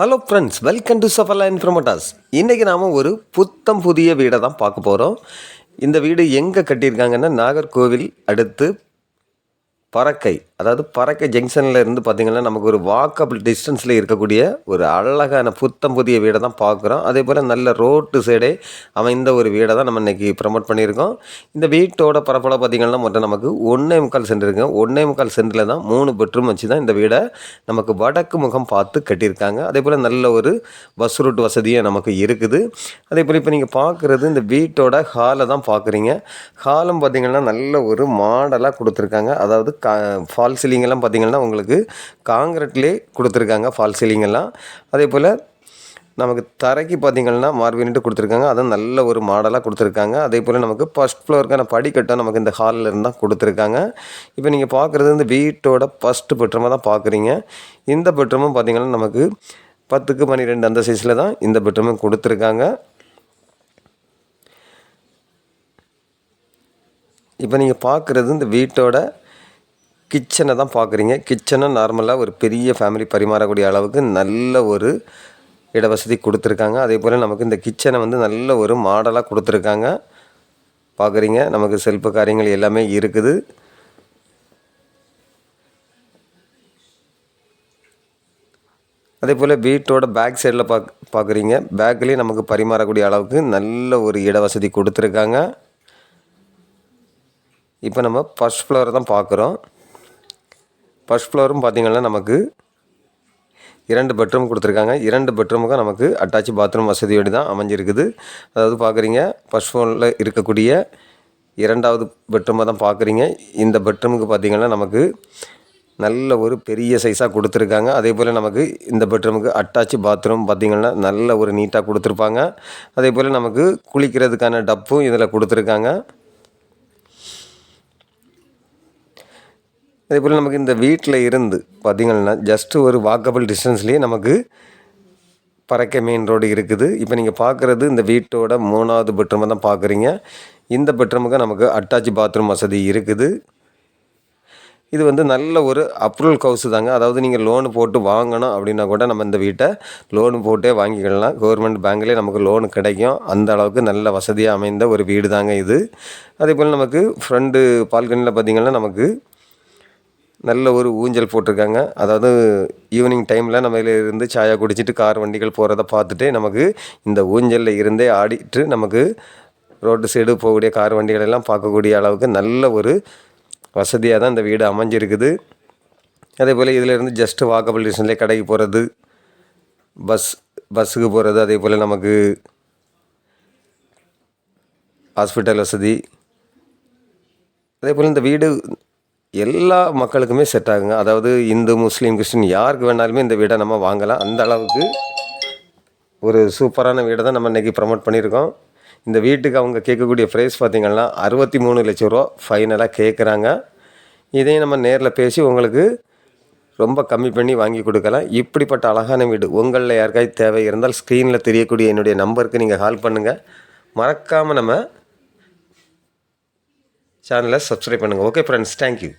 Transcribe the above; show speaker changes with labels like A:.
A: Hello friends, welcome to சஃபர்லா இன்ஃபர்மேட்டர்ஸ். இன்றைக்கி நாம் ஒரு புத்தம் புதிய வீடை தான் பார்க்க போகிறோம். இந்த வீடு எங்கே கட்டியிருக்காங்கன்னா நாகர்கோவில் அடுத்து பறக்கை, அதாவது பறக்கை ஜங்ஷனில் இருந்து பார்த்திங்கன்னா நமக்கு ஒரு வாக்கபிள் டிஸ்டன்ஸில் இருக்கக்கூடிய ஒரு அழகான புத்தம் புதிய வீடை தான் பார்க்குறோம். அதே போல் நல்ல ரோட்டு சைடே அமைந்த ஒரு வீடை தான் நம்ம இன்றைக்கி ப்ரமோட் பண்ணியிருக்கோம். இந்த வீட்டோட பரப்பளவு பார்த்திங்கன்னா மொத்தம் நமக்கு 1.25 சென்ட் இருக்குங்க. 1.25 சென்ட்டில் தான் 3 பெட்ரூம் வச்சு தான் இந்த வீடை நமக்கு வடக்கு முகம் பார்த்து கட்டியிருக்காங்க. அதே போல் நல்ல ஒரு பஸ் ரூட் வசதியும் நமக்கு இருக்குது. அதே போல் இப்போ நீங்கள் பார்க்குறது இந்த வீட்டோட ஹாலை தான் பார்க்குறீங்க. ஹாலும் பார்த்திங்கன்னா நல்ல ஒரு மாடலாக கொடுத்துருக்காங்க. அதாவது ஃபால் சீலிங்கெல்லாம் பார்த்திங்கன்னா உங்களுக்கு காங்கிரட்லேயே கொடுத்துருக்காங்க ஃபால் சீலிங்கெல்லாம். அதே போல் நமக்கு தரைக்கு பார்த்திங்கன்னா மார்பினிட்டு கொடுத்துருக்காங்க. அதுவும் நல்ல ஒரு மாடலாக கொடுத்துருக்காங்க. அதே போல் நமக்கு ஃபஸ்ட் ஃப்ளோருக்கான படிக்கட்டும் நமக்கு இந்த ஹாலில் இருந்தால் கொடுத்துருக்காங்க. இப்போ நீங்கள் பார்க்குறது இந்த வீட்டோட ஃபஸ்ட்டு பெட்ரூமாக தான் பார்க்குறீங்க. இந்த பெட்ரூமும் பார்த்திங்கன்னா நமக்கு 10க்கு 12 அந்த சைஸில் தான் இந்த பெட்ரூமும் கொடுத்துருக்காங்க. இப்போ நீங்கள் பார்க்குறது இந்த வீட்டோட கிச்சனை தான் பார்க்குறீங்க. கிச்சனும் நார்மலாக ஒரு பெரிய ஃபேமிலி பரிமாறக்கூடிய அளவுக்கு நல்ல ஒரு இடவசதி கொடுத்துருக்காங்க. அதே போல் நமக்கு இந்த கிச்சனை வந்து நல்ல ஒரு மாடலாக கொடுத்துருக்காங்க. பார்க்குறீங்க, நமக்கு செல்ஃபு காரியங்கள் எல்லாமே இருக்குது. அதே போல் வீட்டோட பேக் சைடில் பார்க்குறீங்க. பேக்லேயும் நமக்கு பரிமாறக்கூடிய அளவுக்கு நல்ல ஒரு இடவசதி கொடுத்துருக்காங்க. இப்போ நம்ம ஃபஸ்ட் ஃப்ளோரை தான் பார்க்குறோம். ஃபஸ்ட் ஃப்ளோரும் பார்த்திங்கன்னா நமக்கு 2 பெட்ரூம் கொடுத்துருக்காங்க. 2 பெட்ரூமுக்கும் நமக்கு அட்டாச் பாத்ரூம் வசதியோடு தான் அமைஞ்சிருக்குது. அதாவது பார்க்குறீங்க, ஃபஸ்ட் ஃப்ளோரில் இருக்கக்கூடிய 2வது பெட்ரூமை தான் பார்க்குறீங்க. இந்த பெட்ரூமுக்கு பார்த்திங்கன்னா நமக்கு நல்ல ஒரு பெரிய சைஸாக கொடுத்துருக்காங்க. அதே போல் நமக்கு இந்த பெட்ரூமுக்கு அட்டாச் பாத்ரூம் பார்த்திங்கன்னா நல்ல ஒரு நீட்டாக கொடுத்துருப்பாங்க. அதே போல் நமக்கு குளிக்கிறதுக்கான டப்பும் இதில் கொடுத்துருக்காங்க. அதே போல் நமக்கு இந்த வீட்டில் இருந்து பார்த்திங்கன்னா ஜஸ்ட்டு ஒரு வாக்கபிள் டிஸ்டன்ஸ்லேயே நமக்கு பறக்கை மெயின் ரோடு இருக்குது. இப்போ நீங்கள் பார்க்குறது இந்த வீட்டோட 3வது பெட்ரூமை தான் பார்க்குறீங்க. இந்த பெட்ரூமுக்கு நமக்கு அட்டாச் பாத்ரூம் வசதி இருக்குது. இது வந்து நல்ல ஒரு அப்ரூவல் ஹவுஸ் தாங்க. அதாவது நீங்கள் லோனு போட்டு வாங்கணும் அப்படின்னா கூட நம்ம இந்த வீட்டை லோனு போட்டே வாங்கிக்கலாம். கவர்மெண்ட் பேங்க்லேயே நமக்கு லோனு கிடைக்கும். அந்த அளவுக்கு நல்ல வசதியாக அமைந்த ஒரு வீடு தாங்க இது. அதே போல் நமக்கு ஃப்ரண்ட்டு பால்கனியில் பார்த்திங்கன்னா நமக்கு நல்ல ஒரு ஊஞ்சல் போட்டிருக்காங்க. அதாவது ஈவினிங் டைமில் நம்ம இதில் இருந்து சாயா குடிச்சிட்டு கார் வண்டிகள் போகிறத பார்த்துட்டு நமக்கு இந்த ஊஞ்சலில் இருந்தே ஆடிட்டு நமக்கு ரோட்டு சைடு போகக்கூடிய கார் வண்டிகளெல்லாம் பார்க்கக்கூடிய அளவுக்கு நல்ல ஒரு வசதியாக தான் இந்த வீடு அமைஞ்சிருக்குது. அதே போல் இதில் இருந்து ஜஸ்ட்டு வாக்கபிள் டிஸ்டன்ஸ்லேயே கடைக்கு போகிறது, பஸ்ஸுக்கு போகிறது, அதே போல் நமக்கு ஹாஸ்பிட்டல் வசதி. அதே போல் இந்த வீடு எல்லா மக்களுக்குமே செட் ஆகுங்க. அதாவது இந்து, முஸ்லீம், கிறிஸ்டின் யாருக்கு வேணாலுமே இந்த வீடை நம்ம வாங்கலாம். அந்த அளவுக்கு ஒரு சூப்பரான வீடை தான் நம்ம இன்றைக்கி ப்ரமோட் பண்ணியிருக்கோம். இந்த வீட்டுக்கு அவங்க கேட்கக்கூடிய ப்ரைஸ் பார்த்திங்கன்னா 63 லட்ச ரூபா ஃபைனலாக கேட்குறாங்க. இதையும் நம்ம நேரில் பேசி உங்களுக்கு ரொம்ப கம்மி பண்ணி வாங்கி கொடுக்கலாம். இப்படிப்பட்ட அழகான வீடு உங்களில் யாருக்காவது தேவை இருந்தால் ஸ்க்ரீனில் தெரியக்கூடிய என்னுடைய நம்பருக்கு நீங்கள் கால் பண்ணுங்கள். மறக்காமல் நம்ம சேனலை சப்ஸ்கிரைப் பண்ணுங்கள். Okay friends, thank you.